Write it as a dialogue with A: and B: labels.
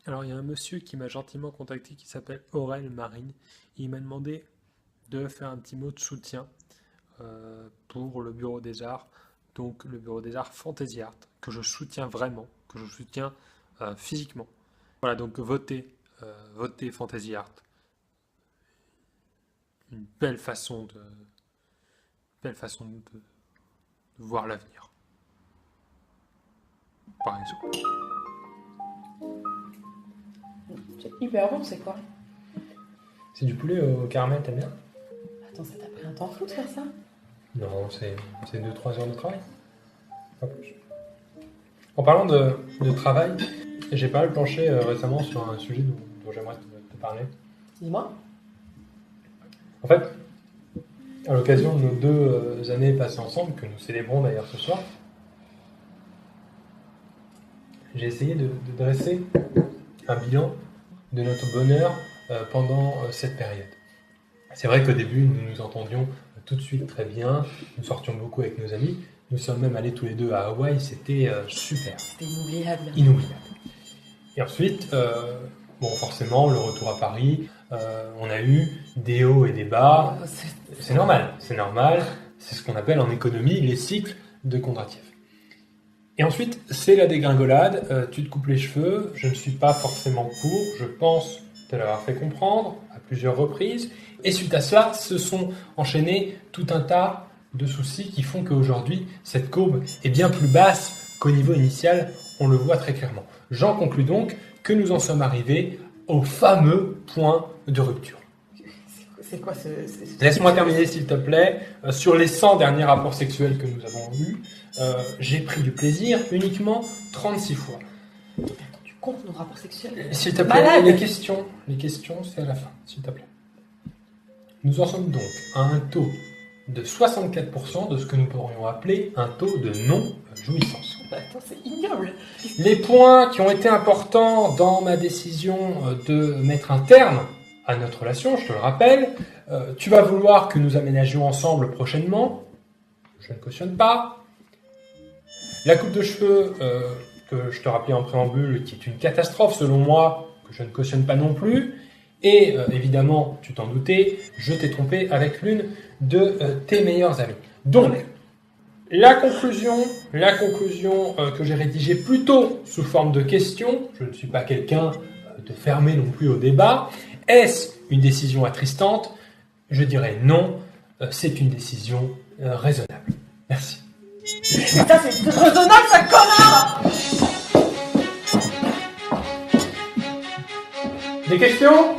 A: Alors, il y a un monsieur qui m'a gentiment contacté qui s'appelle Aurel Marine. Il m'a demandé de faire un petit mot de soutien pour le Bureau des Arts, donc le Bureau des Arts Fantasy Art, que je soutiens vraiment, que je soutiens physiquement. Voilà, donc votez Fantasy Art. Une belle façon de voir l'avenir, par exemple.
B: C'est hyper bon, c'est quoi?
C: C'est du poulet au caramel, t'aimes bien?
B: Attends, ça t'a pris un temps fou de faire ça?
C: Non, c'est 2-3 heures de travail. Pas plus. En parlant de travail, j'ai pas mal planché récemment sur un sujet dont j'aimerais te parler.
B: Dis-moi.
C: En fait, à l'occasion de nos 2 années passées ensemble, que nous célébrons d'ailleurs ce soir, j'ai essayé de dresser un bilan de notre bonheur pendant cette période. C'est vrai qu'au début, nous nous entendions tout de suite très bien, nous sortions beaucoup avec nos amis, nous sommes même allés tous les deux à Hawaï, c'était super.
B: C'était inoubliable.
C: Inoubliable. Et ensuite, forcément, le retour à Paris, on a eu des hauts et des bas. C'est normal, c'est ce qu'on appelle en économie les cycles de Kondratiev. Et ensuite, c'est la dégringolade, tu te coupes les cheveux, je ne suis pas forcément pour, je pense te l'avoir fait comprendre à plusieurs reprises, et suite à cela, se sont enchaînés tout un tas de soucis qui font qu'aujourd'hui, cette courbe est bien plus basse qu'au niveau initial, on le voit très clairement. J'en conclus donc que nous en sommes arrivés au fameux point de rupture.
B: C'est quoi ce...
C: Laisse-moi terminer s'il te plaît. Sur les 100 derniers rapports sexuels que nous avons eus, j'ai pris du plaisir uniquement 36 fois.
B: Tu comptes nos rapports sexuels?
C: S'il te plaît,
B: Malade.
C: les questions c'est à la fin, s'il te plaît. Nous en sommes donc à un taux de 64% de ce que nous pourrions appeler un taux de non-jouissance.
B: Attends, c'est ignoble.
C: Les points qui ont été importants dans ma décision de mettre un terme à notre relation, je te le rappelle, tu vas vouloir que nous aménagions ensemble prochainement, je ne cautionne pas. La coupe de cheveux que je te rappelais en préambule, qui est une catastrophe selon moi, que je ne cautionne pas non plus. Et évidemment, tu t'en doutais, je t'ai trompé avec l'une de tes meilleures amies. Donc, la conclusion que j'ai rédigée plutôt sous forme de question, je ne suis pas quelqu'un de fermé non plus au débat, est-ce une décision attristante? Je dirais non, c'est une décision raisonnable. Merci.
B: Putain, c'est raisonnable, ça, connard!
C: Des questions?